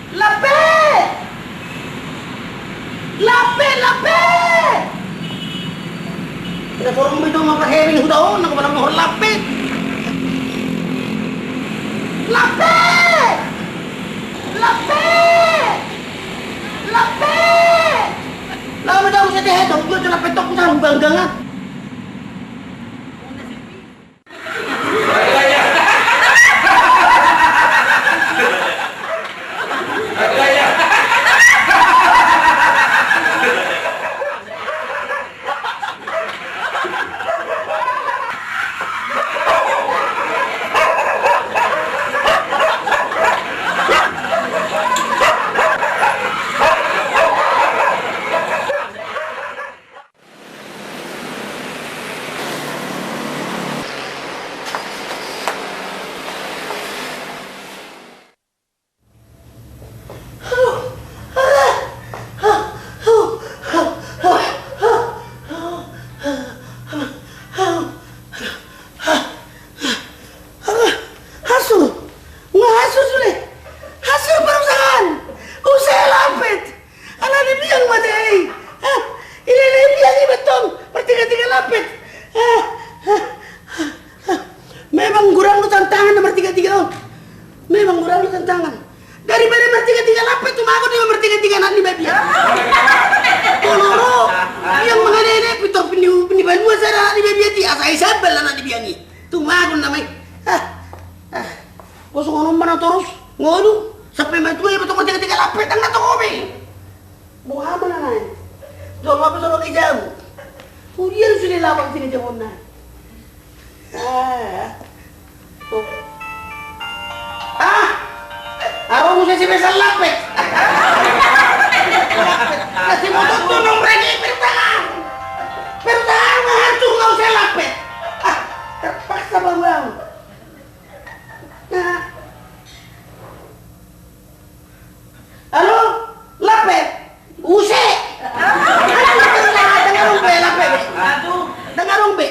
Lape! Lape! Lape! Kita suruh itu mapahering daw, nakabalang mo lapit. Lape! Lape! Lape! Lama daw sa tehe, daw ko sa lapitok ko sa hanggang-gangat. Memang kurang lu tantangan nomor 33 Memang kurang lu tantangan. Daripada nomor 33 lapet tuh aku nomor 33 anak ni babi. Koloro yang mengenai pitor peniban gua sana anak ni babi ti asai sabel anak di biangi. Tuh aku namai. Kosong ono mana terus ngono sampai matu ya betul 33 lapet ang nato kobe. Buha mana nai. Jol apa solo kay jamu. Uriyan sudah lapang sini jamon na. Ako mo siya si Besal Lapet. Kasi mo tutulong lagi, pero tangan mahancung nga siya Lapet. Terpaksa bang. Halo, Lapet? Use! Dengarong be, Lapet. Dengarong be.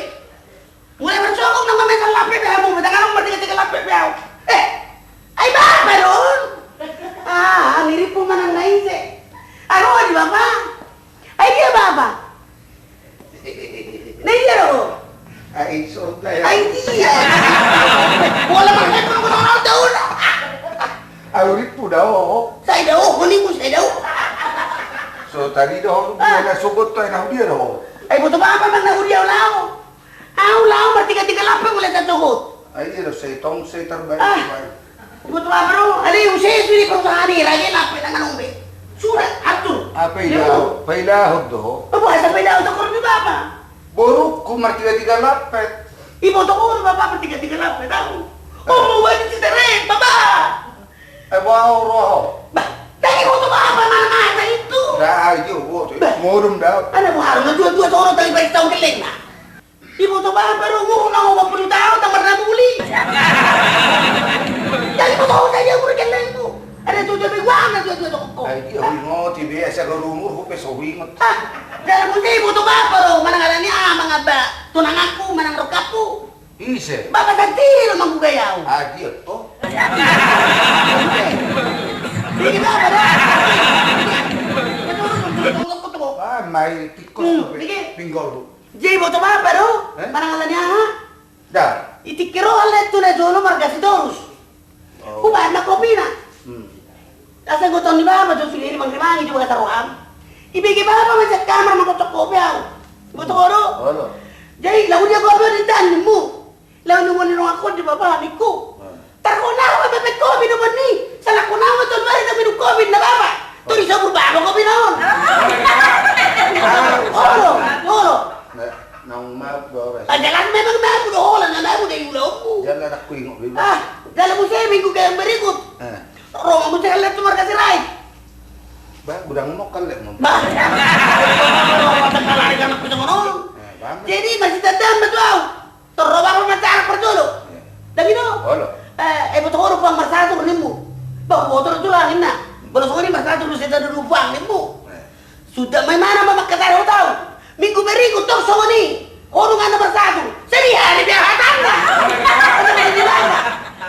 Mulai bersokong ng mga Besal Lapet, dengarong bertiga-tiga Lapet, ay ba, meron? Nirip po man ang naise. Ano, di ba ba? Ay, di ba ba? Naise ro? Ay, so tayo. Ay, di. Wala man kayo kung ano daw na. Ay, ulit po daw. Say daw, huli mo say daw. So, tadi daw, nasugot tayo na hudiya daw. Ay, buto ba man nahudyaw lao? Lao, martiga-tiga lapang ulit na tugot. Ay, ito, sa itong sa itarbay. Buto ba bro? Ali, yung sayo, hindi ko sa kanila, yan lapit ang anong be. Surat, Arthur. Pailahod daw. Apa, sa pailahod ako rin, Baba? Buruk ko, martiga-tiga lapet. Iboto ko, Baba, martiga-tiga lapit ako. Mawagin si Terek, Baba! Ay, wow, roho. Dahil ko ito ba manangay na ito? Dahil murum daw. Ano mo, harap na dua-dua sa oras tayo ba isang galing na? Iboto ba, pero muro na ako mapulong tao, tamar na muli. Dahil mo ako tayo, muro galing mo. Ano ito, may wang na dua-dua ko. Ay, di, huwingot, ibiyasa ka rumor, hupes, huwingot. Dahil mo tayo, iboto ba, pero manangalan niya, mga ba, tunangan ko, manang rokap ko. Ise. Baba sa tiro, manggugayaw. Di, ito. Sige ba, ba? May tikos ko, pinggol. Jay, boto ba, pero? Manangalan niya, ha? Da. Itikiro alat tu na dolo margasidorus. Kumain na kopi na. Asa gutom ni Baba, doon sila mang rimangi, di mga taruham. Ibigay Baba, man sa kamar, makotok kopi ako. Buto ko, no? Ano? Jay, lawan niya kopi ang daan mo. Lawan naman nilong ako, di ba ba, ni ko. Tarko na ako, mababit kopi naman ni. Salak ko na ako, doon ba rin kami ng kopi na Baba. Tuloy sa burbaba kopi noon. Olo, olo. Nang mabores. Jalan memang nabu dolan na nabu day ulo ko. Jalan aku ingok bilang. Dalam musim minggu kaya berikut. Rong mo sa left tumar kasi right. Ba, budang mo kan lek mo. Ba. Kalari kan aku ngono. Jadi masih dadam betul. Terobak mo macara perjulo. Dagi no. Halo. Betul ko pang marsado nimu. Ba, motor tulangin na. Balos ko ni marsado lu sa dulu pang nimu. Sudah may mana mamakataro tao. Minggu berikut dong sama nih. Orang anda bersatu. Serius dia hatan lah.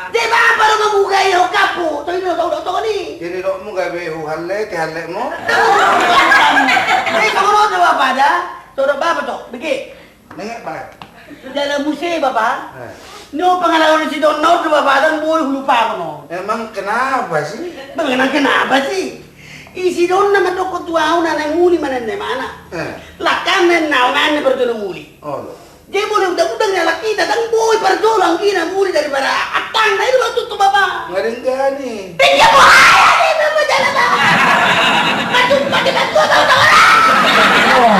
Di ba baru mabuhay ho kapo. Tayo na tayo to ni. Jadi dok mu gak behu halle mo. Eh kamu mau coba pada? Coba apa tuh? Begini. Nengek ba? Dalam musik bapak. Eh. No pengalaman si Dono tuh bapak dan boy lupa ako no. Emang kenapa sih? Bagaimana kenapa sih? Isi Dono naman to kutuaw na muli manan mana. Lakanan na unan bertemu muli. Oh. Lo. Dia boleh udang-udang na laki datang boy perjulang kina muli daripada atang na itu waktu tuh bapak. Ngaringgan nih. Tinggal buaya nih bapak jalan bapak. Masuk pakai bantu Oh.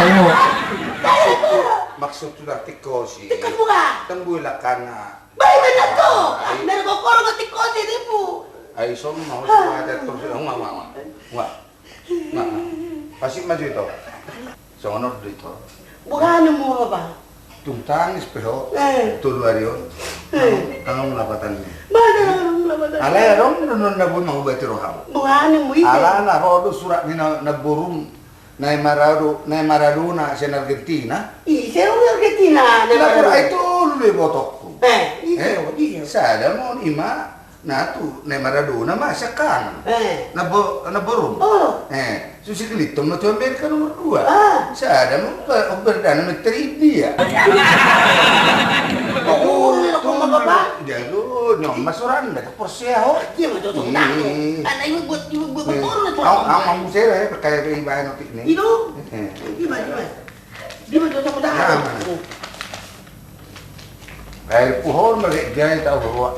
Maksud sudah tikosi. Tikus buka. Tembui lakana. Baik benar tuh. Dari kokoro ke tikus ini bu. Ay som mau ada terus nggak. Pasti maju itu. Sono dito. Bukan mau apa? Tuntangis pero tulo arion. Kang lapatan ni. Mana lapatan? Ala rom non na bu mau bati roham. Bukan mau itu. Ala na rodo surat ni na burum na Maradona sa Argentina. Iya, orang Argentina. Pero itu lu botokku. Iya. Sada mo ima na tu na Maradona masa kan. Na burum. Oh. Susi Kelitong na tu Amerika nomor 2. Ah. Sada mo berdana menteri dia. Ako mababa. Jalo, nyom masuran dah porsiaho. Iya, betul tuh. Anak ibu buat turun itu. Ang musera perkaya ibahan otik ni. Itu? Gimana? Gimana tuh sama dah? Kaya puhon mali jay tao bawa.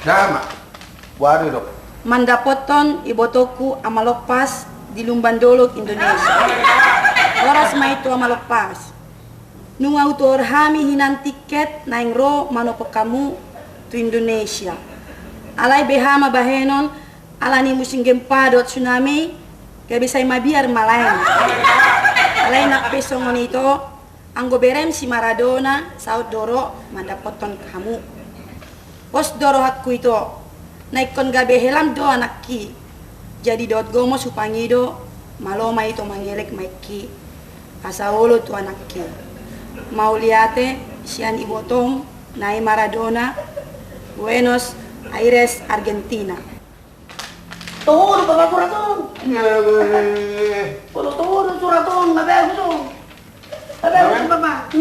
Dama. Wari dok. Mandapoton ibotoku amalopas di Lumbandolog, Indonesia. Oras may ito amalopas. Nung autor hami hinan tiket na ro manopo kamu to Indonesia. Alay behama bahenon alani musing gempadot tsunami kaya bisay mabiar malayan. Alay nakpesongon ito ang goberem si Maradona saud doro mandapoton kamu. Pos doro hakku ito naikon gabehelam do anakki. Jadi dot gomo supangido maloma ito mangelek maiki. Asaulo tu anakki. Mauliate sian ibotong nai Maradona Buenos Aires Argentina. Tuhon bapak suraton. Kalau tuhon suraton mabel gusto. Mabel bapak.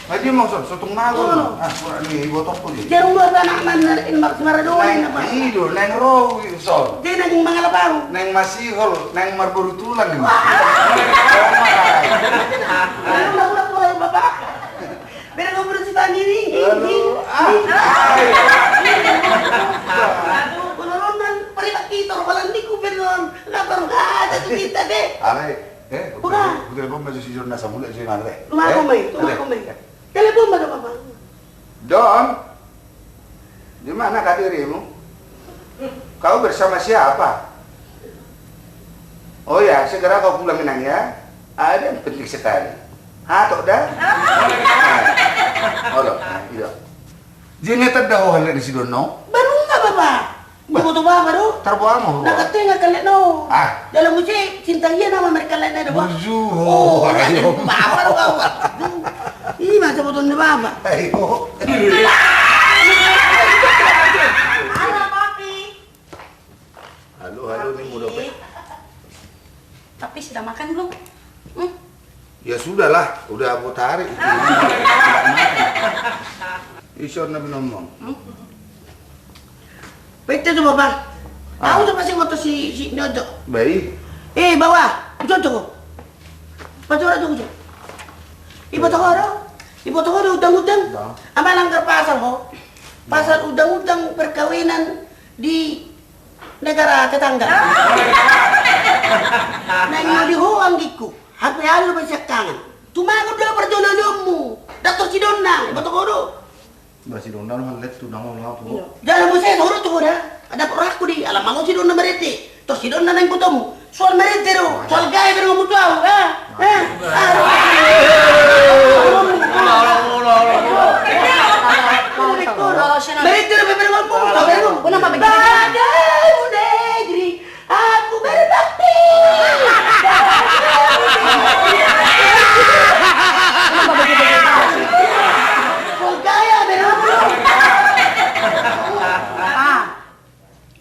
Ngaji mo sotong mago. Wala ni ibotok ko di. Jarong luar anak man Maradona na ba? Ido nang ro so. Di naging mga labaw. Nang masihol, nang marburutulan ni. Ulang ko bapak. Pero ko puro si Tani. Halo. Aduh, kunoron nan parilakitor walang di ko benon. Labar ada kita deh. Alay. Bukan. Bukan mo masih sijur nasa mula si Mare. Tumakomay. Telepon ba ka papa? Don. Di mana kadirimu? Kau bersama siapa? Oh ya, segera kau pulang Minang ya. Ada yang penting sekali. Tok dah. Halo, iya. Jini terdahu hal di Sidono. Baru nggak bapak? Ibu tuh bapak baru. Terbuang mau. Nakatinga kalian no. Ah. Dalam musik cinta iya nama mereka lain ada bapak. Buju. Ayo. Bapak lu bapak. Ini masa betul bapak. Ayo. Halo papi. Halo nih muda pe. Tapi sudah makan belum? Ya sudahlah, udah aku tarik. Isor nabi ngomong. Pete tuh bapak. Aku tuh masih ngotot si Nyojo. Baik. Bawa. Jojo. Pasora tuh. Ibu Tokoro udang-udang. Ama langgar pasar ho. Pasar udang-udang perkawinan di negara tetangga. Nah, di hoang giku. Hape halu bersekangan. Cuma aku udah perjalanan Dato si Donna, Ibu Tokoro. Masih dong nang let tuh nang tuh. Dalam saya Tokoro tuh dah. Ada aku di alam mau si Donna merete. Terus si Donna nang kutomu. Soal merete ro. Soal gaya baru ngomong tahu, Mereka berbeda ngomong, tahu kenapa begitu? Bagai negeri, aku berbakti. Kenapa begitu? Kau gaya berapa?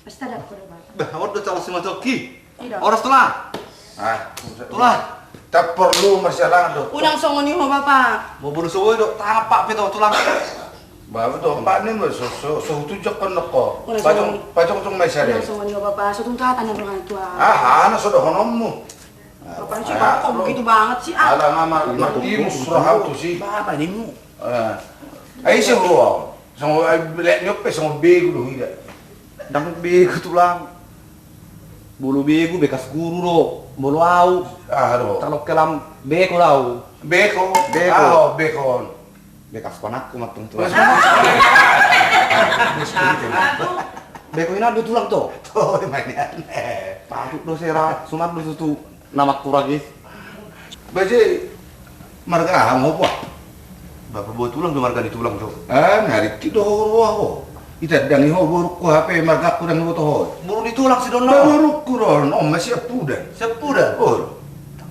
Basta dapat ko ba? Bah, udah calo si Majoki. Tidak. Oras tulah. Ah, Tulah. tak perlu masalah do. Unang songo ni ho bapak. Mau bunuh suwe dok. Tapak pito tulang. Bawa do pak ni so tujak kan nako. Udah, Pajong tong mai sare. Unang songo ni ho bapak. Sotong tatan na orang tua. Ah, ana so do honommu. Bapak sih bapak kok begitu banget sih ah. Ala ngama mati surah tu si. Bapak ini mu. Ai si ruang. Songo lek nyope songo begu do ida. Dang bego tulang. Bulu bego bekas guru do. Bulu au. Ah do. Kalau kelam beko lau. Beko. Beko. Ah, bekon. Bekas panakku matung tulang. Beko ini ada tulang tuh. Tuh mainan. Patut do sera sunat do tu nama kuragi. Baje marga mo po. Bapak buat tulang tuh marga di tulang tuh. Ah, nari kido ho. Ita dangi ho buruk ko hape marga ko dan ho. Buru di tulang si Dono. Buruk ko ron, masih pudan. Sepuda. Oh.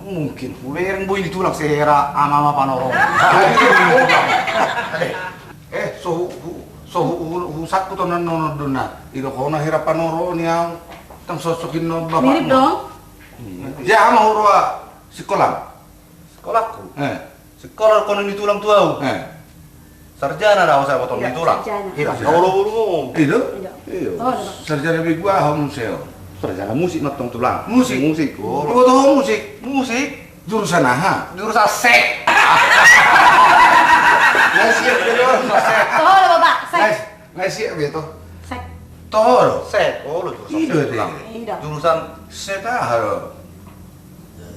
Mungkin ulereng boy di tulang sera ama panoro. Sak ko to nan no dona. Iro ko na hirapan oro niya tang sosokin no bapak. Mirip dong. Ya ama oro sekolah. Sekolahku. Sekolah Sekolah kono di tulang tuau. Sarjana dah saya potong Iya, di tulang. sarjana. Iya, kalau buru Itu? Iya. Oh, ada, Pak. Sarjana bi gua hom museo. sarjana musik notong tulang. Musik. Musik. Oh, Oh, tuh musik. musik. Jurusan aha? Jurusan sek. Nggak siap deh sek. Oh, ada bapak. Sek. Nggak siap gitu. Sek. Toro. Sek. Oh, lu jurusan Iya, sek tulang. Iya. Jurusan Sekarang.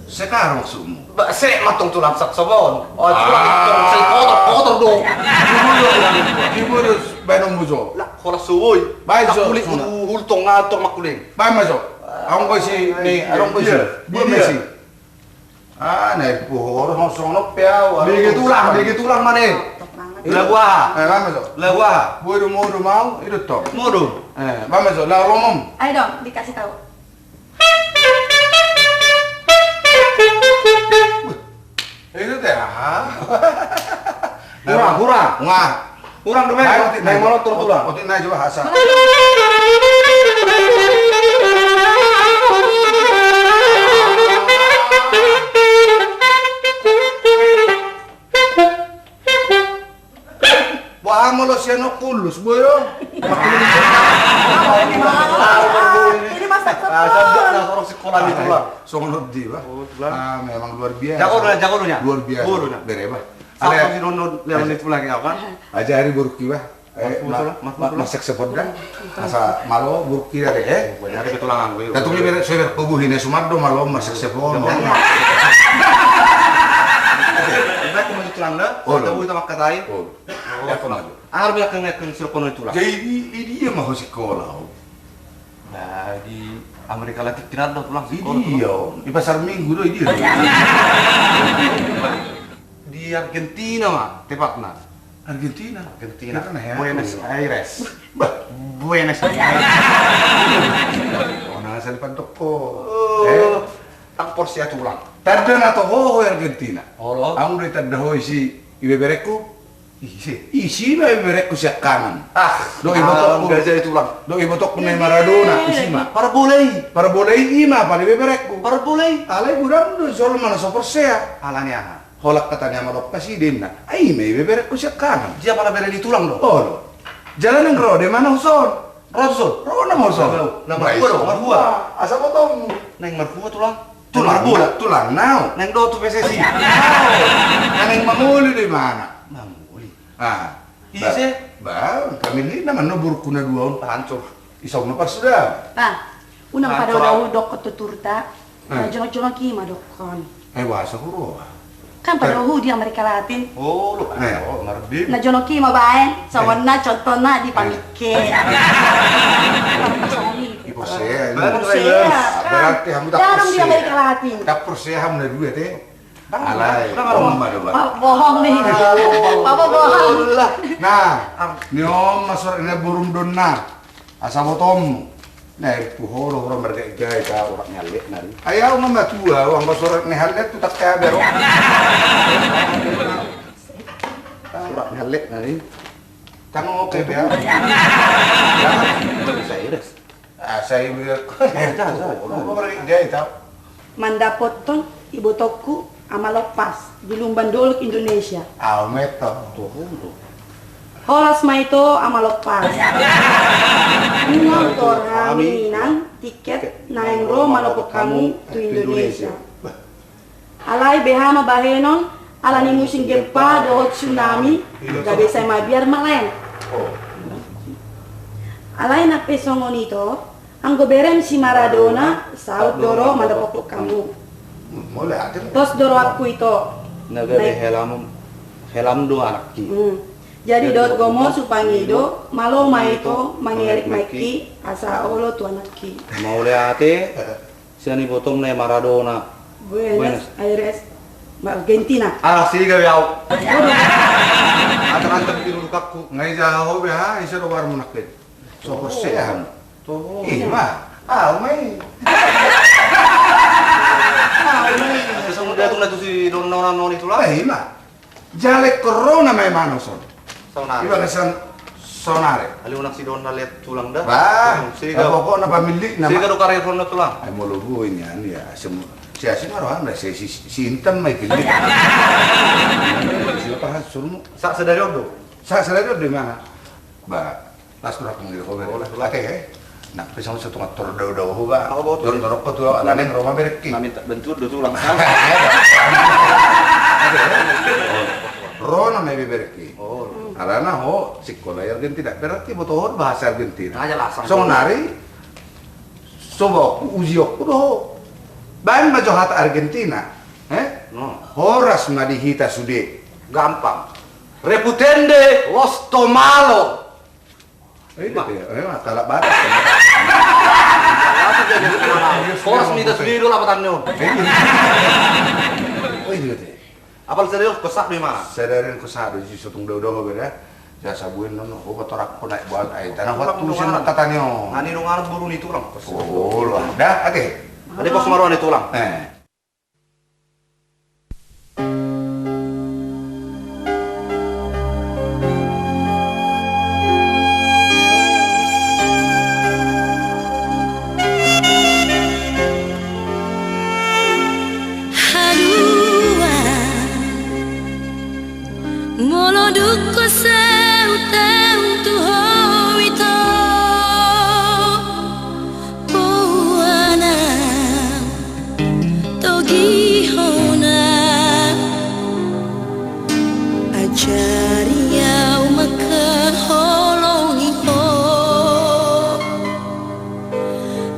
Sekarang maksudmu? Mbak sek matong tulang saksofon. Oh, tulang itu sek kotor dong. Gimana banong mujo? Lah, kalau suwoy. Baik, so, kulit suna. hultong ngatur makuling. Baik masuk. Ang ko si ni anong ko si? Iya. Messi. Ah, naik pohon hosono piao. Bege tulang mana? Top banget. Lah gua. Baik masuk. Lah gua. Bodo modo mau itu toh. Modo. Baik masuk. Lah romom. Ayo dong, dikasih tahu. Itu teh ah. Kurang. Ngah. Kurang dong, naik motor tulang. Otik naik coba hasa. Wah, malu siano kulus, boyo. Ini masak Sabda lah orang sekolah di tulang. Songot di, Pak. Oh, tulang. Ah, memang luar biasa. Jago dulunya. Luar biasa. Oh, dulunya. Bereba. Apa sih nono yang di tulang ya kan? Ajari burki wah. Mas Masak sepeda. Asa malo burki deh. Banyak ke tulangan gue. Datung ni bere seber pubuhin sumardo malo masak sepeda. Kita ke masuk tulang dah. Oh, Tahu kita makan tai. Oh. Ya kono. Arab yang kena suruh kono tulang. Jadi dia mau sekolah. Nah di Amerika Latin tidak ada tulang Iya, di pasar Minggu do dia. Di Argentina mah tepatnya. Argentina. Argentina. Itu nah ya. Buenos Aires. Bah, Buenos Aires. ona sa depan toko. Tak porsi tulang. Tarda na to ho Argentina. Oh, Ang udah tarda ho si ibebereku. Isi na ibebereku siya kanan. Do ibotok ko. gajah tulang. Do ibotok ko na Maradona isima. Para boleh. Para boleh ima pa ibebereku. Para boleh. Alay gudang do solo mana so persea. Alanya. Holak katanya malok presiden na. Ay may ibebereku siya kanan. Dia pada bere di tulang dong. Oh. Jalan yang rode mana uson? Rasul. Rona mau uson. Nama gua dong, marhua. Asa potong. Neng marhua tulang. Tulang bulat, tulang now. Neng do tu PSSI. Aneng manguli di mana? Manguli. Ah, Ise. Ba, kami ni naman no burko na duon. Hancur. Isaw na pas sudah. Pak, unang Nah, pada kalau- udah dok ketuturta. Jolong-jolong kima dokon. Wasa huro. Kan pada di Amerika Latin. Oh, lu. Eh. Oh, ngerti. Na jolong kima bae. Sawana contohna di pamike. Ipo saya. Persea. Berarti kamu tak Dalam di persea. Amerika Latin. Tak persea ham na duit eh. Bang, Alay. bang, bang, Om ada ba. Pak bohong nih. Papa bohong. Nah, ni om masuk ini burung donna. Asa botom. Nah, itu holo orang bergaya ka orang nyalek nari. Ayaw mama tua, orang basur ni halet tu tak kaya bero. Surat ngalek nari. Tango oke bea. Buenos Aires. Saya lo pergi gay tau. Mandapot ton ibotoku amalopas di Lumbandolok Indonesia. Almeto. Horas maito amalopas. Motor haminan tiket naeng ro malopok kamu tu Indonesia. Alai behama bahenon alani musim gempa dohot tsunami gabe saya mabiar malen. Alai na pesongon ito ang goberem si Maradona saut doro malopok kamu. Mulai ada. Tos doro aku itu. Nagabe helam do anak ki. Jadi dot gomo supangido malo maito mangerik maiki asa olo tu anak ki. Mau leate siani botong na Maradona. Buenos Aires, Argentina. Siga yaw. Antar biru kakku. Ngai jauh be isa do war munakit. So persehan. Tuh. Ima. Mai. Bisa mo datong na to si Don non itu lah. Ima. Jalek corona mai manoson. Sonare. Iba kesan sonare. Ali unak si Don na lihat tulang dah. Bah, Siga pokoknya pemilik nama. Siga do karir ron na tulang. Ay mo lugo niyan ya. Siya marohan na si Intan may pilik. Siya pa suruh. Sa sadari do. Sa di mana? Ba, pas ko ngil ko bero. Late Nak pisang sa tungat daw ho ba? Ako ba? Dorok ko to alanin Roma berki. Namin bentur do tulang. Rona may berki. Oh. Alana ho sikola Argentina. Berarti botohon bahasa Argentina. Aja lasang. Sonari. Sobo ujiok ko do. Bahan majohat Argentina. No. Horas madihita sude. Gampang. Reputende los tomalo. Talak batas. Horas mi tasbiru lah patanyo. Oh iya deh. Apal serius kesak di mana? Sadarin ko sa do si sutong daw beda. Ya sabuin nono ko torak ko naik buat ay tanah waktu sin matatanyo. Ani nung arep buru ni tulang. Oh, dah ate. Ade kos maruan ni tulang. Molodukko seu teu tu hoito Puana Togi hona Ajari au makaholongi ho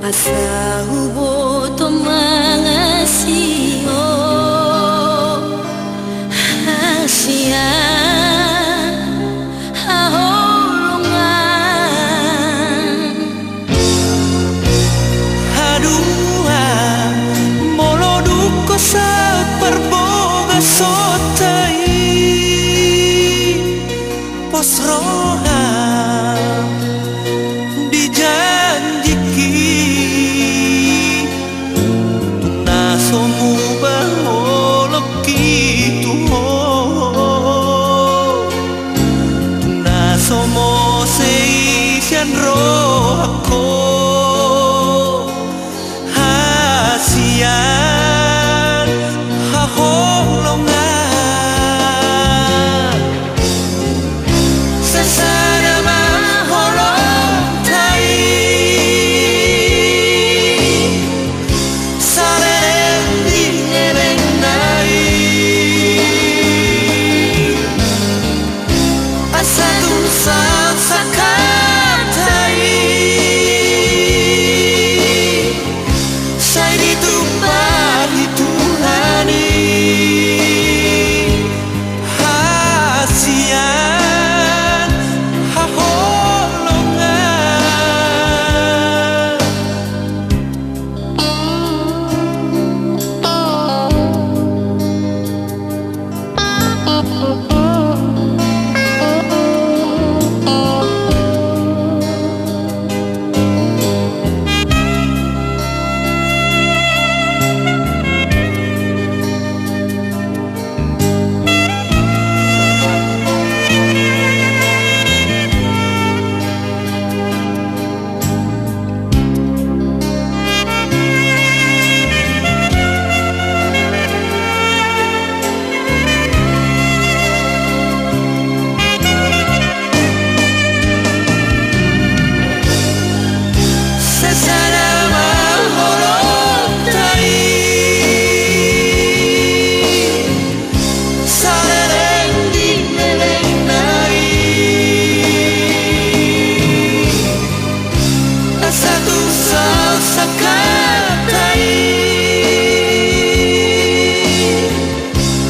Asa hubo to mangasio Hasia Posroha dijanjiki tuna somu baholo kitu tuna somo seisian rohako hasian haholongan Sesana maholong tai sakatai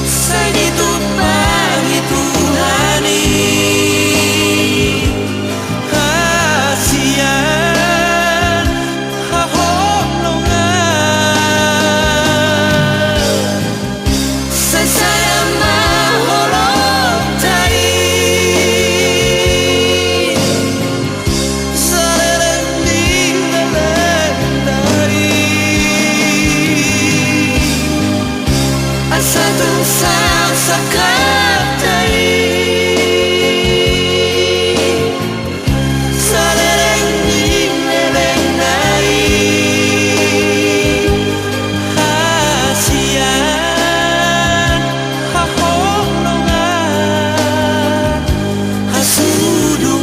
Sani tutangi Tuhani Hasian haholongan Saya maholong tai Satu sang sakatai Salereng nileng nai Hasian haholongan Hasudungan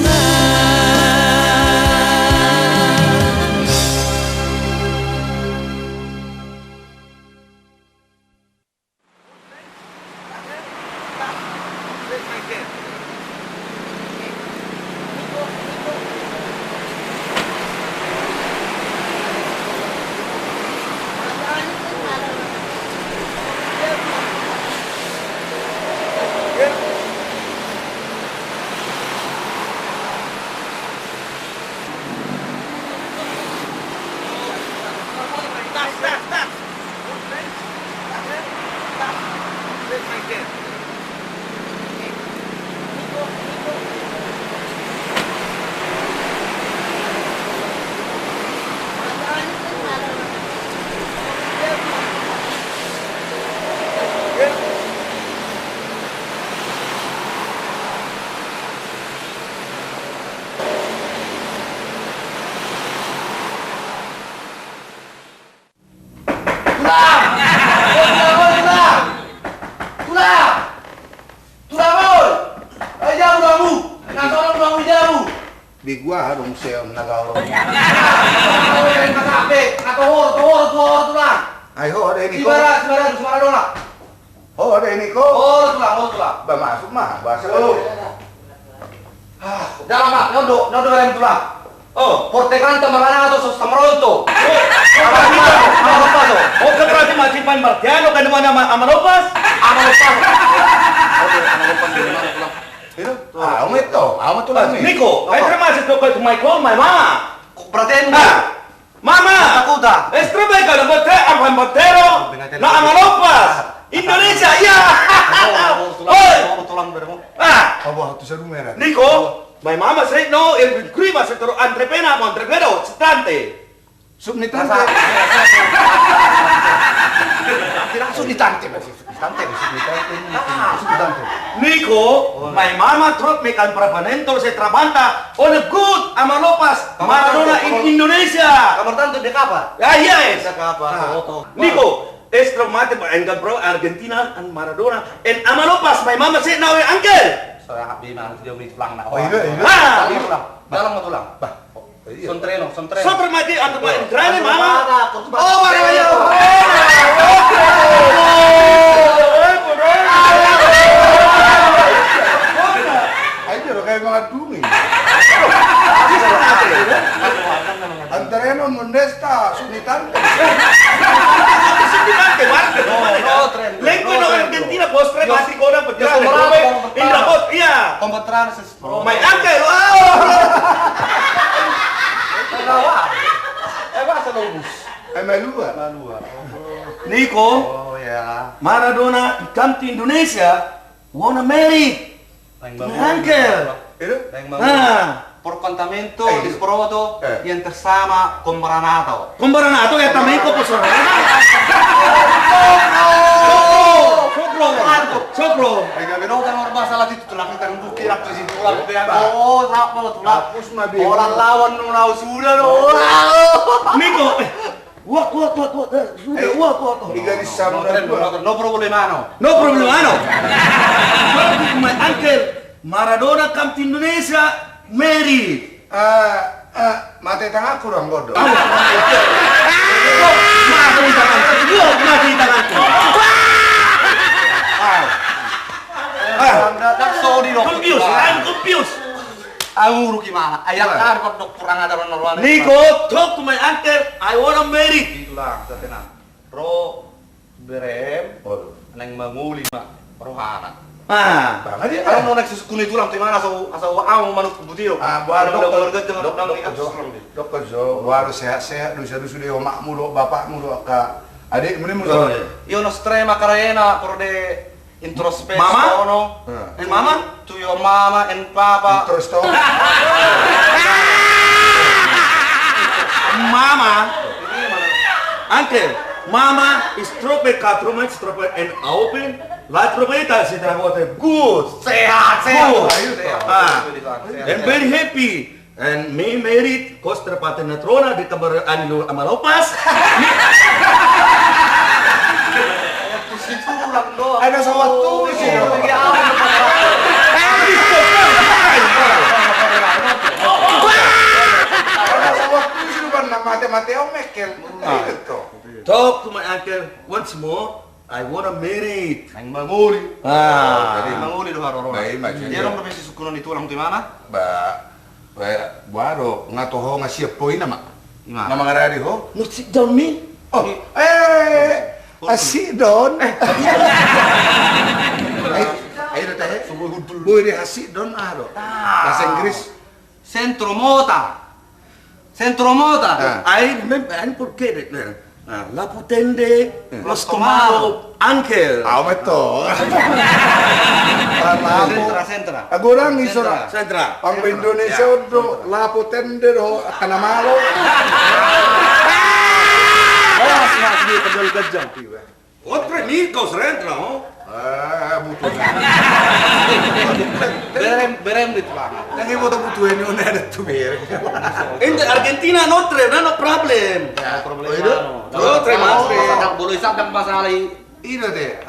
Di gua dong seon nagaw. Ayo ada ini kok. Oh ada ini kok. Ba masuk mah bahasa lu. Dalam mak, nodo dalam tulang. Oh, porte canta marana atau sos tamaronto. Amalopas. Oh, kan berarti masih pan martiano kan mana amalopas? Amalopas di mana tulang? Itu. Amo tulang nih. Nico, ay tramas ito ko Michael, my mama. Praten mo. Mama, takuta. Estrabay ka ng bote, ang botero na amalopas. Indonesia, ya. Oy, tulang bermo. Apa tu seru merah. Nico, my mama said no, el crima se toro entrepreneur, stante. Subnitante. Tidak subnitante masih. Subnitante. Nico, my mama trot me kan prapanento se trabanta on a good amalopas Maradona in Indonesia. Kamar tanto de capa. Ah, yes. De capa, foto. Nico, es traumate and bro Argentina and Maradona and amalopas my mama said now uncle. Saya happy man dia beli tulang nak. Oh iya. Ah, Dalam mau tulang. Bah. Sontreno. so mati untuk entrane mama. Oh, Mario. Ayo lo kayak mga dumi. Antareno mondesta subnitante. Subnitante, Marco. No, tren. Lengko no Argentina postre mati ko na pagka. Indapot, iya. Kompetran ses pro. My uncle. Masa lubus. Malua. Nico, Oh ya. Maradona come to Indonesia, wanna marry my uncle. Por contamento disproto yang tersama con Maranato. Kumbaranato ya tamiko po sa Sopro. Ay gabino kan orang masalah itu tulang kan bukit waktu situ tulang dia. Oh, apa tulang? Tapos mabi. Orang lawan nunau sudah lo. Nico, what. Iga di sama No problemano. No problemano. My uncle Maradona come to Indonesia, marry. Mati tengah kurang bodoh. Mati tanganku. That's so di Confused, I'm confused. Amuru gimana? Ayat kan kok kurang ada orang. Nico, talk to my uncle. I wanna marry. Itulah, saya tenang. Ro berem, neng manguli mak rohana. Ah. Banget Kalau mau naik susu kuning tulang di mana asal au manut butio. Buat dokter. Jo, harus sehat-sehat, dusa-dusa dia omakmu do, bapakmu do, kak adik mending Oh, musuh. iya. Io no strema carena por de introspetto Mama? no. And mama? To your mama and papa. Terus toh, Mama. Uncle, mama is trope katrumait trope and open. Light propeta si trabote good. Sehat, Good. sehat. Ah. And very happy. And me married Costa Patenatrona di kabar Anilo Amalopas. Tulang doang. ada sawatu sih. Ada sawatu sih bukan mati-mati mekel. Itu. Talk to my uncle once more. I wanna marry. Neng manguli. Ah. Neng manguli do haro. Baik, macam Dia dong profesi sukuno di tulang di mana? Baru ngatoho ngasih poin nama. Gimana? Nama ngarari ho. No sit down me. Oh, asik don. Ayo teh. Boleh asik don ado. Bahasa Inggris. Centro Mota. Centro Mota. I remember, I forget it. La Putende, Los Tomaro, Uncle. Betul. Sentra. Aku orang isora. Sandra. Ang Indonesia do lapo tende do kanamalo. Mas di pedal gajang piwe. Otra Nico, Sandra, oh? Butuh. Berem di tulang. Tangi mo to butuh ini una ada tu ber. In the Argentina, no problem. No, Sadang bulu sadang masalah Ino teh,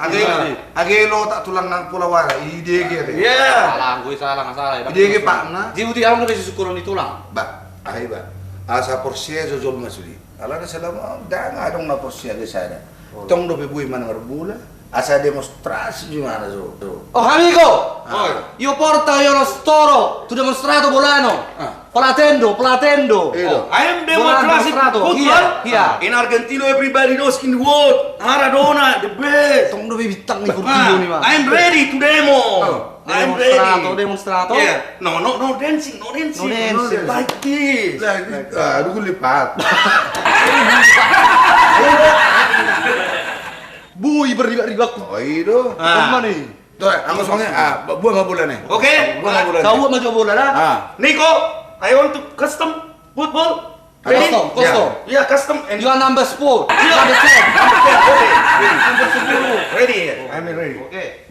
age lo tak tulang nang pulawara, ide ge teh. Yeah. salah, gue salah nggak salah. Ide ge pakna. Jibuti alam lebih syukuran di tulang. Ba, ba. Asa porsia jol masudi. Ala na selama danga dong na porsia ge sada. Tong do bebui mana ngerbula. Asa demonstrasi gimana so. Oh amico, io porto io lo storo, tu dimostrato volano. Platendo. I am demonstrating football. Iya. In Argentina, everybody knows in the world. Maradona, the best. Tong dove bitang nih kurtiyo nih mah. I'm ready to demo. I'm ready. Demonstrato. Yeah. No dancing. No dancing. Like this. Aduh lipat. Bui berriba-riba. Oh itu. Apa nih? Tuh, aku soalnya buah nggak boleh nih. Okay. Buah nggak boleh. Kau maju bola lah. Nico, I want to custom football. Ready? Custom. Yeah, custom. And You are number 10. Number 10. Ready. I'm ready. Oke.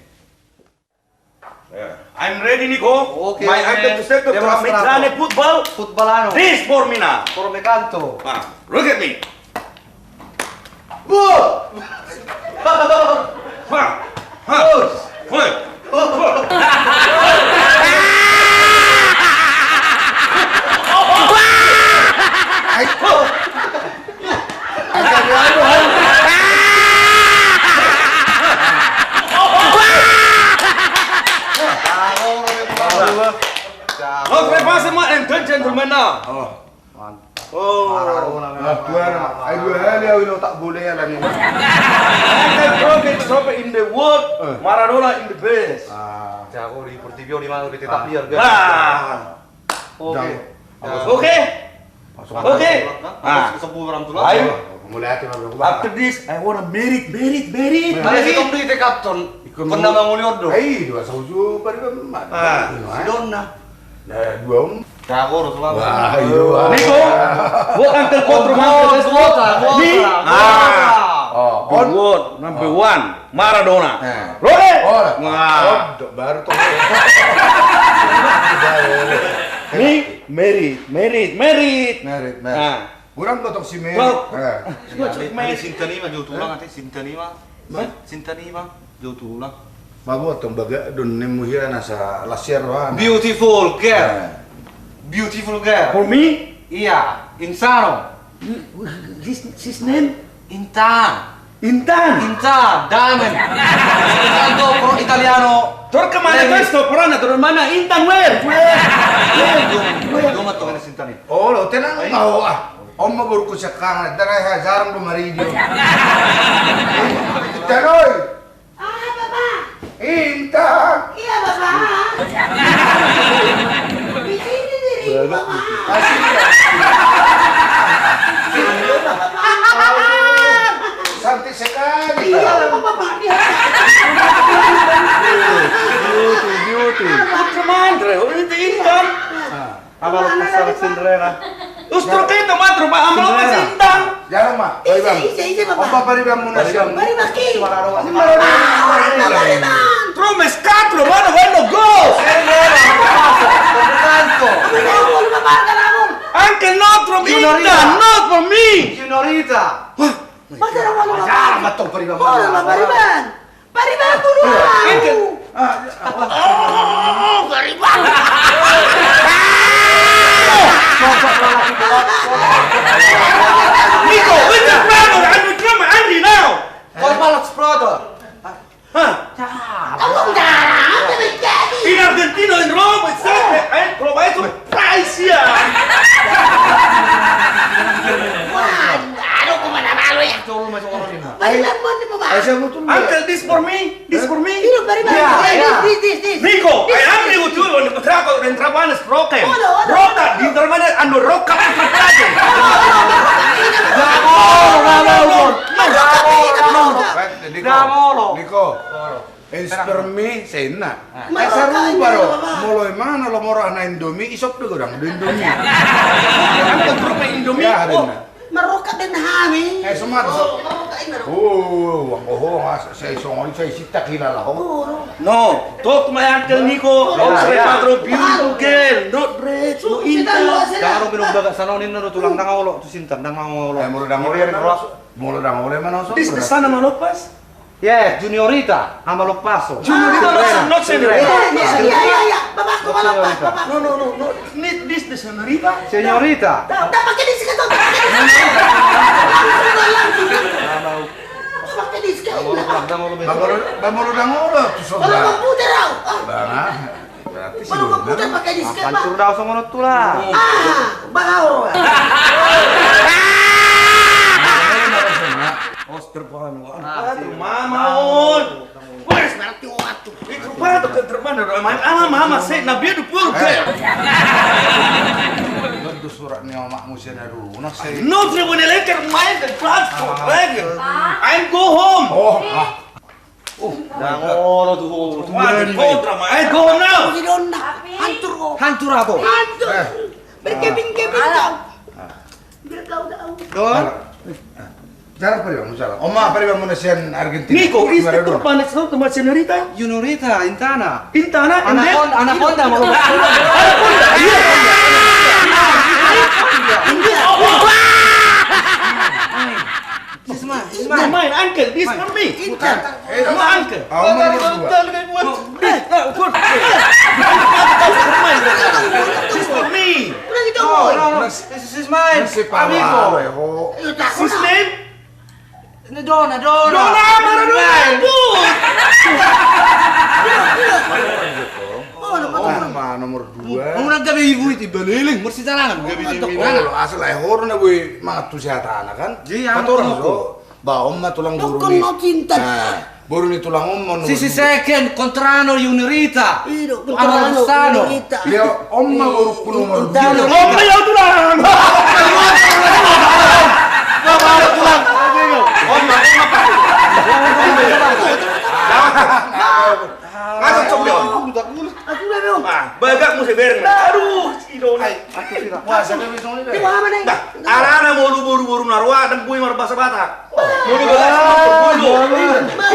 I'm ready, Nico. Okay, My item to set up Demonstrato. Tramezzane football. Futbolano. This for me now. Por me canto. Look at me. Okay, pass my and gentlemen now. Oh. Dua hal yang tak boleh lagi. Trope in the world, Maradona in the best. Jago di Portivio di mana kita biar Oke. Oke. Oke. Sepuluh orang tuh. Ayo. Mulai hati After this, I wanna marry. Mana sih kamu di kapten? Pernah mangulio do. Dua sauju pada mat. Donna. Nah, dua Jago tuh lah. Wah, itu. Nico, what uncle control Me? The world number one, Maradona. Ready? Nah. Baru tuh. Me, married. Kurang kotok si Mary. Sintanima jauh tulang nanti Sintanima jauh tulang. Babu tong baga don nemuhia nasa lasier wa. Beautiful girl. For me, Iya, Insano. his name? Intan. Intan. Inta, Damen. Tanto pro italiano. Tor kemana questo? Pernah turun mana? Intan where? Domat to Sinta nih. Oh, lo tenang mau ah. Om mau berkusakan, darah jarang bemaridio. Tanoy. Ah, Bapak. Intan. Iya, Bapak. Di sini diri, Bapak. Cantik sekali. Iya, Bapak. Dia. Beauty. Kemana? Ini Intan. Apa lo pasal Cinderella? Ustro kayo tomatro pa amlo pa si Intan. Jangan mak. Paribam. Isi, Bapak. Om paribam muna siya. Mari, Baki. Marunong. Tromes 4, mano, bueno, go! Tanto. Anche not from Signorina. Intan, not from me! Signorita. Masa na wala Jarang Bapak. matong paribam. Oh, nama Pariban. Pariban dulu. Pariban. Nico, with the brother, I'm with drama Andy now! Kau malah exploder. Huh? Tolong darah. Apa terjadi? In Argentina, in Rome, it's that I provide surprise here! Wah, aduh kemana malu ya. Coba masuk orang ini. Pariban mo ni Bapak. Ay, siya mo tuloy. Uncle, this for me? This for me? Ini Pariban. This. Nico, I am with you when the trago and traban is broken. Ano? Rota, di termana anu roka pa trabalho. Niko. Es per me sena. Marah Esa ka, ruba ro. Bapak. Moloy mana lo moro na Indomie isop do godang Indomie. Uncle, tropa Indomie. Ya Oh, rin. Merokat dan hami. Eh sumat. Merokat ini. Oh, sa isong sa isita kilala ko. no, talk to my uncle Nico. Also, patro beautiful girl, not rich, no Intan. Jangan minum dagat sanonin na tulang nangaulo tu Sinta nangaulo. Eh molo dang ole man oso. This the son of Malopas? Yes, Juniorita, amalo paso. Juniorita, not senorita. Iya. Bapak ko malapas, Bapak. No. This the senorita? Señorita. Dapat ka dis ka to. Pakai dis ka. Bamolo dang ole tu so. Kalau komputer raw. Banga. Berarti Kalau komputer pakai dis ka, Pak. Hancur daw sa manot tula. Bangao. Oster paham. Mama on. Where's berarti waktu? Itu pato ke termana? Mama say na beautiful girl. Itu surat ni mak musina dulu. Nak say. No, three when electric mind the transport wagon. I'm go home. Nangaulo tu. What kontra ma? I go home now. Di donna. Hancur ko. Hancur ako. Hancur. Berkeping-keping kau. Biar kau tahu. Don. Cara paribam musala. Oma paribam muna siyan Argentina. Nico, is the Maradona. turpanet sa tuma senorita? Juniorita, Intana. Intana, and then... Anaconda, mau. This is Mine, uncle, this for me. No, uncle. Ako man berdua. This for me. Udah gitu. No, this is mine. Si Amigo. Pablo. Ayo tak. His name? Dona. Dona Maradona. Nomor 2. Kung naggabi ibu itu beliling, mesti jalangan. Gabi di Oh, asal ay horo na boy mga tusyata kan. Ji, ano Katorang ko? so. Ba om na tulang buru Kau ni. no cinta. Buru ni tulang om mo. Sisi second, Contrano, Juniorita. Iyo, Amorostano. Dia om ma buru kuno nomor 2. Oh, mayaw tulang! Ngasok sok yun? Aku udah belum. Bagak mo si Berna. Aduh, si Dona. Wah, sa kami song Di mana nih? Arana mo buru-buru narwa, dan buhay marbasa bata. Mulu bagas mo pagbulo.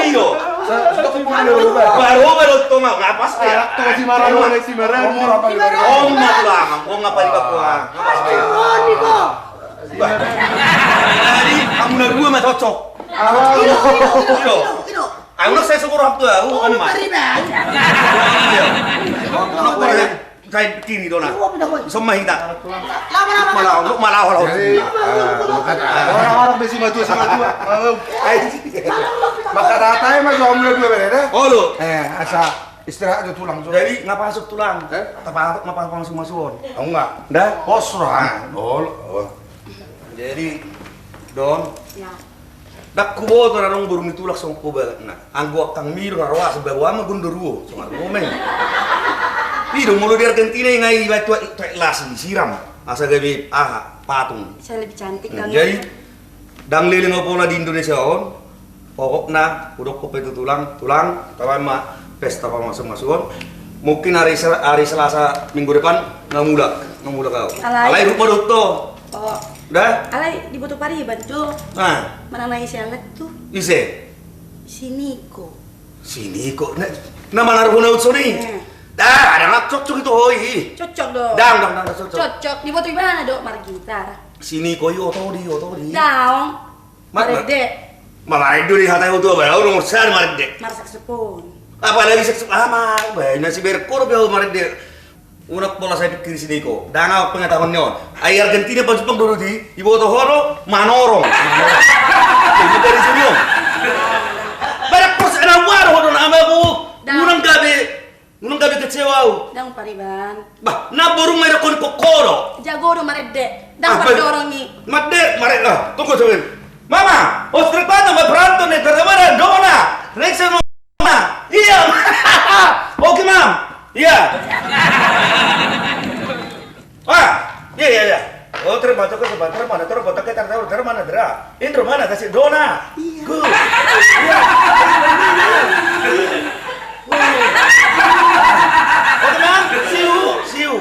Iyo. Baru baru to ma, ngapas kaya. Si Maradona, si Om mo ra pa Om matulang, om nga pali bakwa. Ngapas kaya. Oh, Niko. Jadi, kamu na dua mah cocok. Ino. Aku nak saya syukur waktu aku, om mah. Pariban. kayak begini dona. Uwa pindah koy. Semua hita. Lama. Malah. Jadi, orang-orang besi maju sama tua. Maka datanya mah jomblo dua beda. Oh lu. Asa istirahat aja tulang. Jadi ngapa masuk tulang? Ngapa langsung masukin? Oh enggak. Dah. Posrah. Jadi Don, Ya. dak kubo to narong burung itulak song kuba na. Anggo kang miro narwa sa bawa ma gunduruo. So argumen. Piro mulu di Argentina ngai batu las disiram. Asa gabi patung. Saya lebih cantik kan? Jadi dang liling opola di Indonesia on. Pokokna udok ko itu tulang tawan ma pesta masuk-masukan. Mungkin hari Selasa minggu depan ngamulak kau. Alai rupa dotto. Oh, Dah? alay di Boto Pariban tuh. Nah, Mana naik sialet tuh? ise. Sini kok. Sini kok nama naruna utsoni. Dah, ada ngak cocok itu hoi. Cocok dong. Dang cocok. Cocok. Di Boto Ibana dok, Margita. Sini koi otodi. Daong. Mat- Marede. Malah itu di hatai itu bae nomor sar maride. Mar saksepon. Apalagi seks bae nasi berkor bae maride. Unak bola saya pikir sini kok. Danga pengetahuannya. Ai Argentina pas Jepang dulu di Ibu Tohoro Manorong. Ini dari sini. Barak pos ana waro hono nama bu. Unang gabe kecewa. Daong Pariban. Bah, na burung mere kon kokoro. Jago do marede. Daong Pardorong ni. Madde, lah. Tunggu sebentar. Mama, ostretata ma pranto ne terremara dona. Rexa mama. Iya. Oke, Mam. Iya. Iya. Oh, terima kasih sebentar mana terus botak kita tahu mana dera. Intro mana kasih dona. Iya. Iya. Oke, Mam. Siu.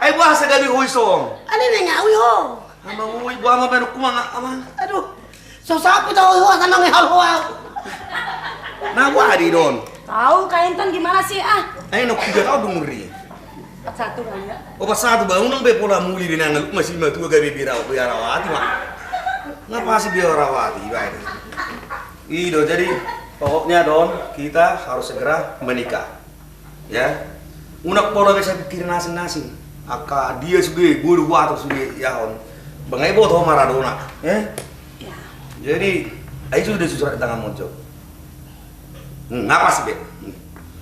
Ay buah sa gabi huy song. Ano na nga, uy ho. Ama huy buah ma pero kumanga ama. Aduh, sasapi daw uy ho, tanong ihal-huaw. Nawa di don. Tahu kaintan gimana sih ah? Ay no tiga tao dumuri. 41 kan ya. O pasado ba unang be pola muli binangal masih matu gabi biraw biarawati ma. Ngapa sih biarawati baik. Ido jadi pokoknya don kita harus segera menikah. Ya. Unak pola bisa pikirin nasi. Aka dia sudah buru atau sudah yahon. Bangai boto Maradona, Ya. Jadi, ayo sudah surat tangan muncul. Ngapa sih be?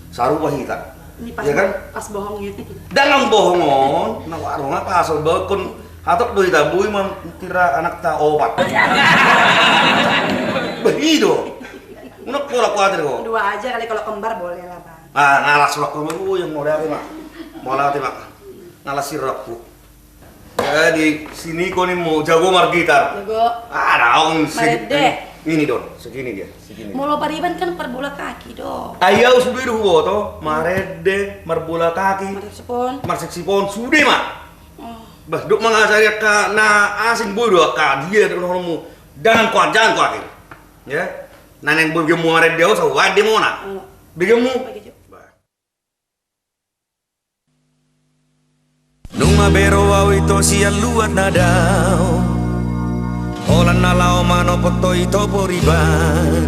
Sarupa kita. Ini pas, Ya kan? pas bohong gitu. Dalam bohongon, nak warung apa asal bakun hatok doi tabui kira anak ta obat. Begitu. Unak pola kuatir kok. Dua aja kali kalau kembar boleh lah bang. Ngalas waktu yang mau mak. Mau lewati mak. Ngalas sirapku. Jadi sini kau nih mau jago margitar. Jago. Daun Marede. Ini don, segini dia, segini. Molo Pariban kan per bola kaki dong. Ayaw sudah dulu to, marede, marbola kaki, Marsipon. marseksipon sudah mak. Oh. Bah, duk mengajari ka na asing bodoh ka dia dengan kamu jangan khawatir. Ya. Naneng bagi mu marede o sa wadi mo na. Bigyan mo. Begitu. Nung mabero au ito siya luat na daw Holan na lao mano poto ito poriban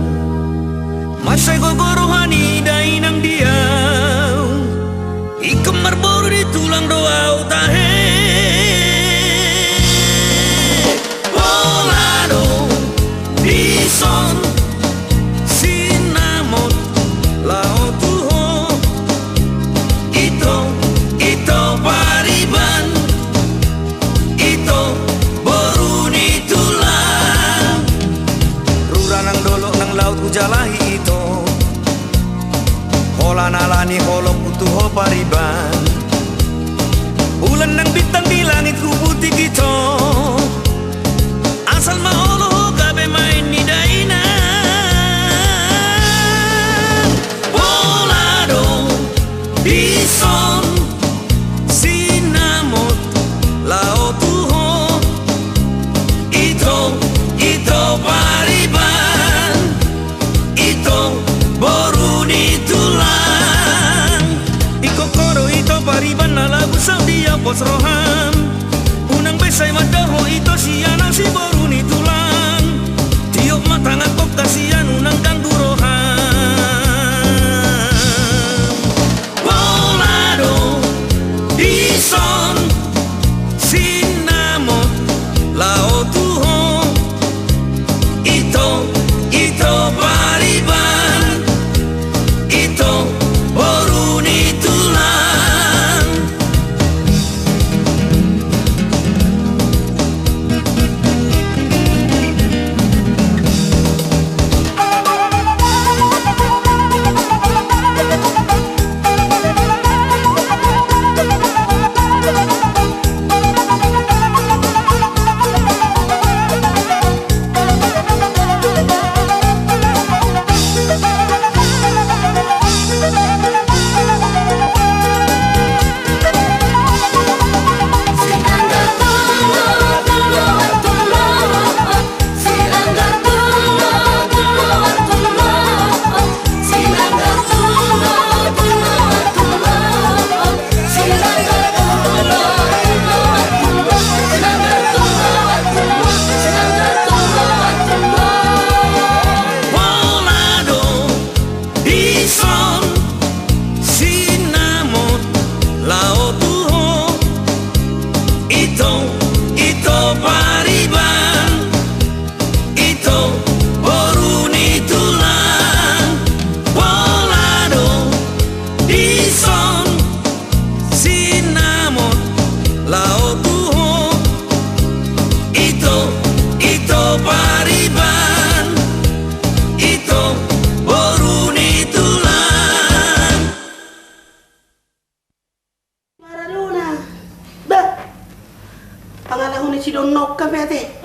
Masay gogorohani dahi ng diyaw Ikam marboro di tulang doaw tahe Polado di son sinamot lao tuho Ito Pariban Ito Boruni tulang Rura ng dolo ng laut ujalahi ito Hola nalani holok utuho Pariban Ulan ng bintang di langit kubuti ito Asal maholo gabe main ni daina Polado Bison Sinamot Lao tuho Ito Pariban Ito Boruni tulang Ikokoro ito Pariban na lagu sa dia pos roham Unang besay madaho ito siya ng si Boruni tulang Tiyok matangat kok kasiyan unang kanggurohan sinamot lao buho ito pariban ito boruni tulan. Maradona. Bah. Pangalahon ni si Don Nok ka, pete.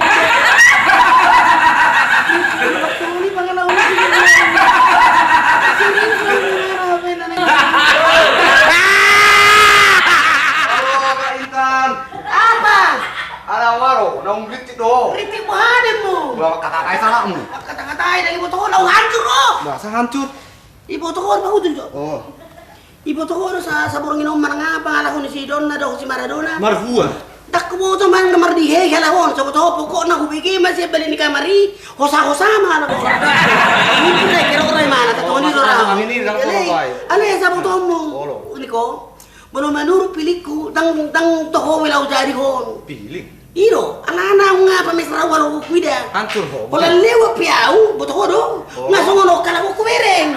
Ini pangalahon ni si Don Nok. Halo, Kak Intan. Apa? Ada waro, naung gitu do. Kritik bahanin mo. Bawa kata-kata salahmu. Kata-kata dari ibu toko, lau hancur lo. Masa hancur? Ibu toko, bahu tuh, Jo. Oh. Ibu toko sa burung inom mananga pangalahon ni si Don na do si Maradona. Marfua. Tak ko to man kamar di he halahon so to pokok na hubigi masih beli ni kamari hosa-hosa mana ko. Mungkin na kira orang mana ta to ni do ra. Ini lang ko bay. Ano ya sa buto mo? Ini ko. Bono manuru piliku dang to ho wilau jadi hon. Pilih. Iro, ana-ana nga pamesra walo ko kuida. Hancur ho. Wala lewa piau, buto ho do. Nga songono kala ko kubereng.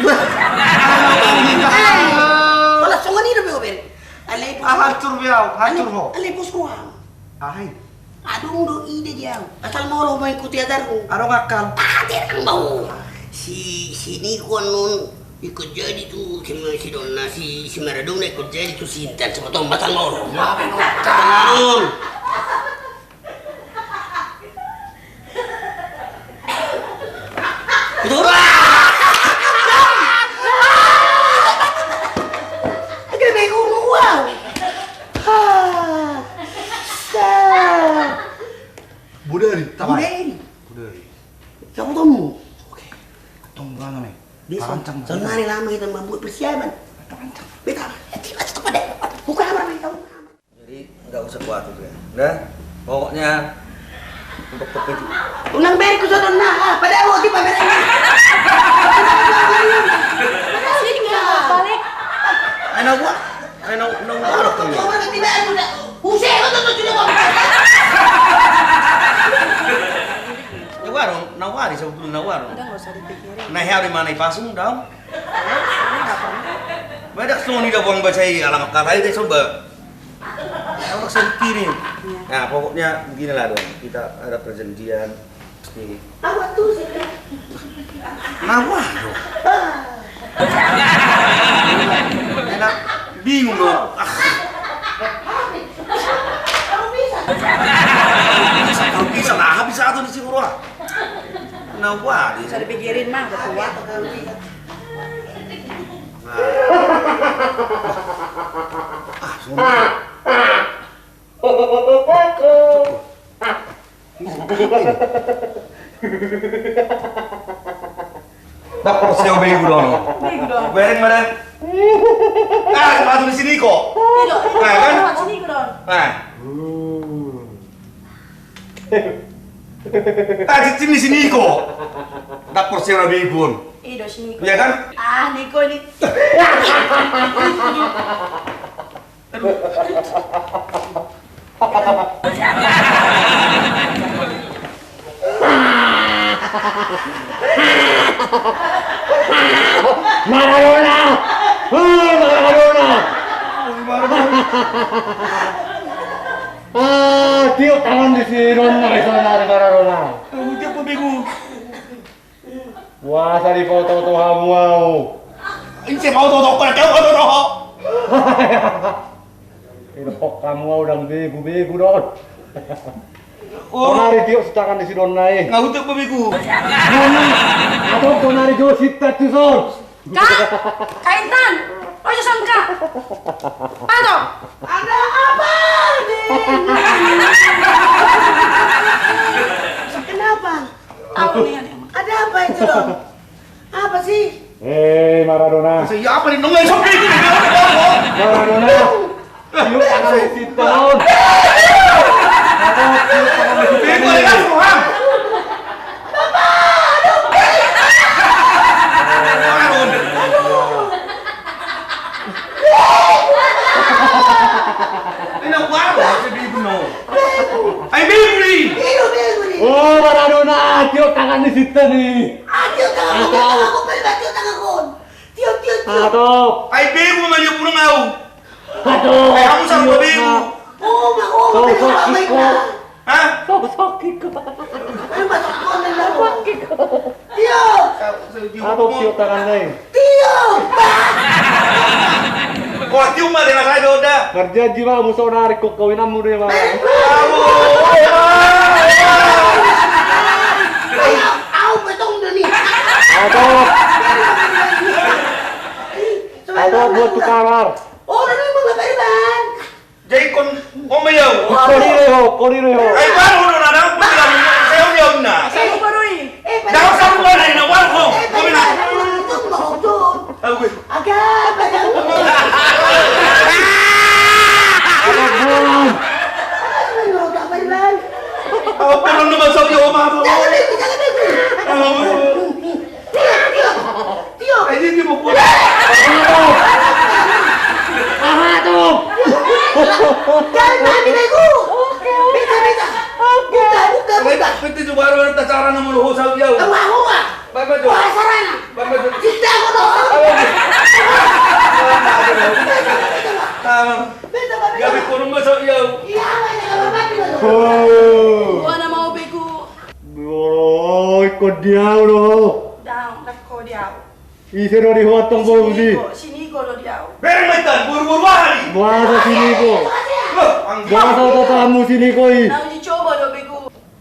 Wala songon ni do be kubereng. Alay po. Hancur biau, hancur ho. Alay po ko. Ay, Adong do ide dia. Asal mau lo main kuti adarku. ano ngakal? Tidak mau. Si Niko nun ikut jadi tuh si Donna si Maradona ikut jadi tuh si Intan sama Tom batang mau lo. Ya benar. Betul. Agak bego gua. Budari, Budari. Budari. Kamu tahu? Tong berana nih. Dia Rancang. senang lama kita membuat persiapan. Beta, tiba cepat deh. Buka apa nih kamu? Jadi nggak usah khawatir ya. Nah, pokoknya untuk petunjuk. Unang beri ko sa doon na ha. Padahal huwag di pa beri. Sini nggak balik. Ano gua? Ano balok tuh. Kau orang tidak ada. Husay ko to sudah mo. Ya warung, nawari sebetulnya nawari. Udah nggak usah dipikirin. Nah, hari mana ipasung dong? Ini nggak perlu. Beda semua ni dah buang baca alamat kata itu coba. Orang sendiri. Nah, pokoknya beginilah dong. Kita ada perjanjian. Pasti. Awak tu sih. Nawar dong. Enak. Bingung dong. Kamu bisa. Kalau bisa lah, habis satu di Ciburu. Nawar. Nggak usah dipikirin mah, udah tua. Dapat siapa bego dong? Bego dong. Bereng bereng. Sepatu di sini kok. Tidak, Nah, kan? lewat sini dong. Nah. Tadi di sini kok. Dapat siapa bego? Ido sini. Iya kan? Ah, Niko ini. Maradona! Maradona! Tiup tangan di sini dong, Maradona. Dia pun bego. Wah, tadi foto-foto kamu mau. Ini saya mau tahu kau tahu. Ini kok kamu udah bego-bego dong. Tonari tiup tangan di sini dong naik. Nggak untuk bego. Atau tonari jauh sitat tuh sol. Kak, Kak Intan, ojo sam Kak. Pato. Ada apa nih? Kenapa? Tahu nih yang Ada apa itu dong? Apa sih? Maradona. Saya apa nih nongol sampai ini? Maradona. Tiup tangan di situ dong. Bego kan Tuhan. Oh, Maradona, tiup tangan di situ nih. Tiup tangan aku, tiup tangan aku. Tiup. Aduh. Ay bego man yung punong aw. Aduh. Kamu sama babimu. Oh, mau Sakit kok. Hah? Sakit kok. masuk konten aku. Tio, Aduh, tiup tangan deh. Tio. Kau cium mah dengan saya udah. Kerja jiwa musuh narik kok kawinanmu deh, Bang. Au betong deh nih. Aduh, buat tu kamar. Oh, ini mau ngapain bang? Jadi kon mayau. Kori reho. Ay baru udah ada aku bilang saya mayau na. Saya barui. Jangan sampai mana ini wal ko. Kami na. Itu mau tuh. Aku. Agak banyak. Menurut apa bang? Ako pero naman sa iyo ma. Jangan itu, jangan itu. Tio, Ay hindi mo po. jangan mati bego. Bisa. Buka. Pwede sa baru ta cara na mo sa iyo. Wah. Bye bye. Wah, sarana. Bye bye. Kita ako dong. Gabi ko naman sa iyo. Iya, jangan mati bego. Buana mau bego. Oh, ikut dia loh. Down, ko diaw. Isi dari hotong bau di. Sini ko do diaw. Pero may tan buru-buru hari. Buasa sini ko. Ang Buasa tatamu sini koi. Nang dicoba do bego.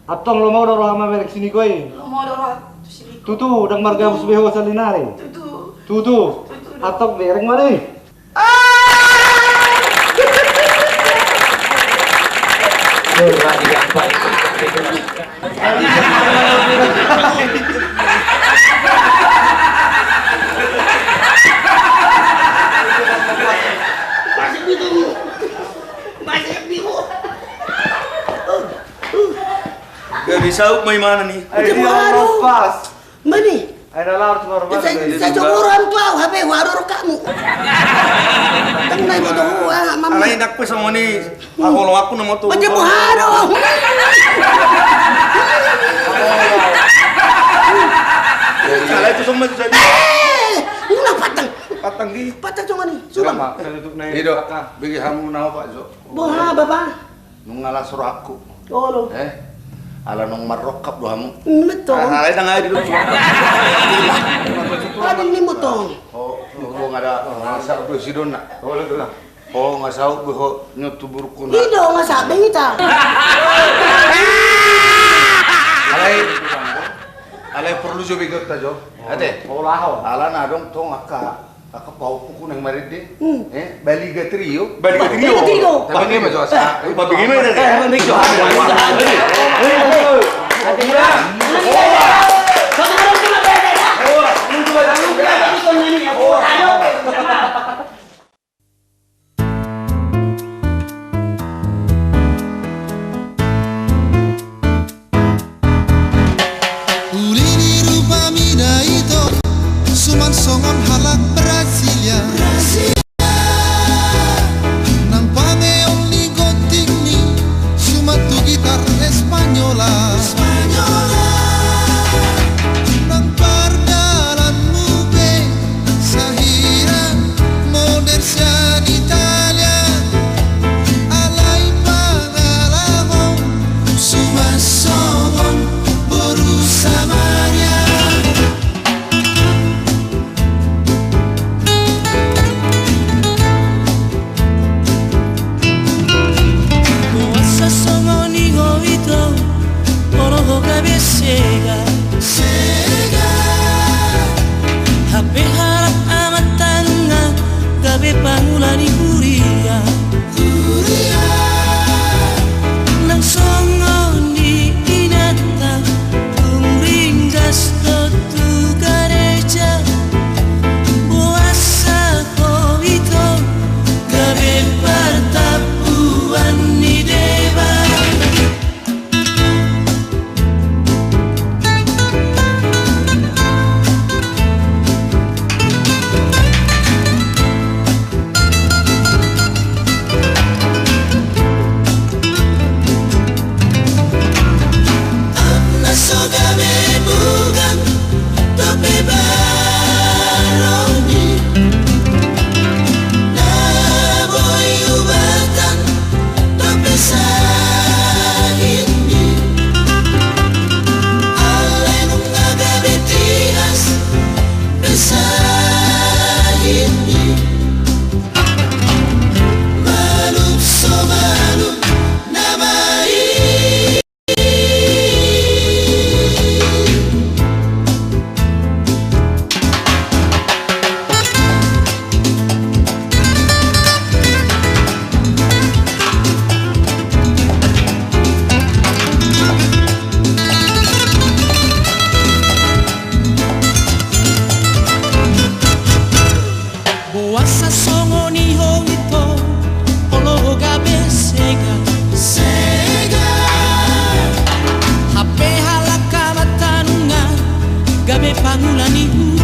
Atong lo mau doro hama merek sini koi. Lo mau dorot sini. Tutu dang marga musbeho salinare. Tutu. Tutu. Atong merek mari. Masih bingung. Gabi sa may mana ni. Ay, di ako pas. Mani, Ay, nalar sa marma. sa cukuran tuh, HP warur kamu. Tengah itu mama. Alay nak pa sa mo ni. Ako lo ako na mo to. Macam haro. Alay to sa mo sa. Una patang. Patang di. Patang cuma nih. Sudah, Sulam. Mak. Hidup. Bagi kamu nama Pak Jo. Boha, Bapak. Nung ngalah suruh aku. Oh, lo. Ala nung marokap doh kamu. Betul. Alay na nga dito. Ada ini motong. Oh, nung ada ngasa presiden nak. Oh, lah. Oh, ngasa buho nyutubur kuna. Hido, nggak sabi kita. Alay perlu jo bigot ta Jo. Ate. Oh, laho. Ala na dong tong aka pau puku nang maridi. Baliga trio. Balik trio. Trio. Tapi nggak Jo asa. Babigi mo na. Ulini rupa mina ito Suman songon halak Brasilia Nang pangeong ni gonting ni Sumatu gitar Espanyola Nang pardalan mube Sahira sega Sega HP halaka matanunga gabe pangulanihu